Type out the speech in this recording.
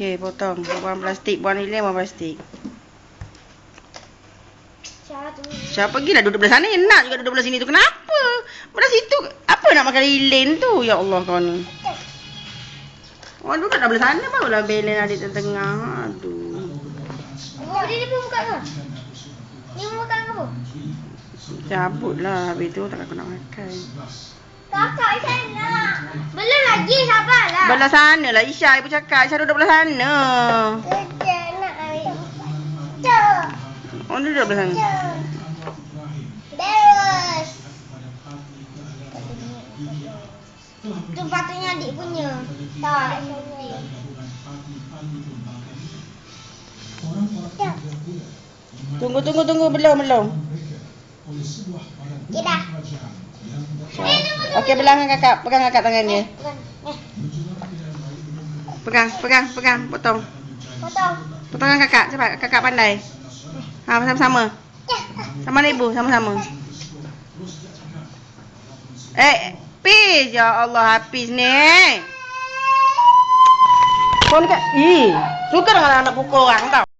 Okey, potong. Buang plastik. Buang lilin, buang plastik. Syah pergilah duduk belah sana. Nak juga duduk belah sini tu. Kenapa? Belah situ. Apa nak makan lilin tu? Ya Allah kau ni. Orang duduk dah belah sana. Barulah balance adik tengah. Aduh. Oh, dia pun buka ke? Dia mau makan ke apa? Cabutlah. Habis tu takkan aku nak makan. Kakak sana. Belum lagi, sabarlah. Belah sana lah Isya. Ibu cakap Isya duduk belah sana. Kerja nak ambil. Cuk. Orang duduk belah sana. Terus. Tu patutnya adik punya. Tak. Tunggu. Belum. Ya dah. Okey, belah dengan kakak. Pegang kakak tangan dia. Pegang. Potong. Potong dengan kakak. Cepat. Kakak pandai. Ha, sama-sama. Sama ibu. Sama-sama. Hafiz. Ya Allah, Hafiz ni. Kau ni kan. Suka dengan anak pukul orang tau.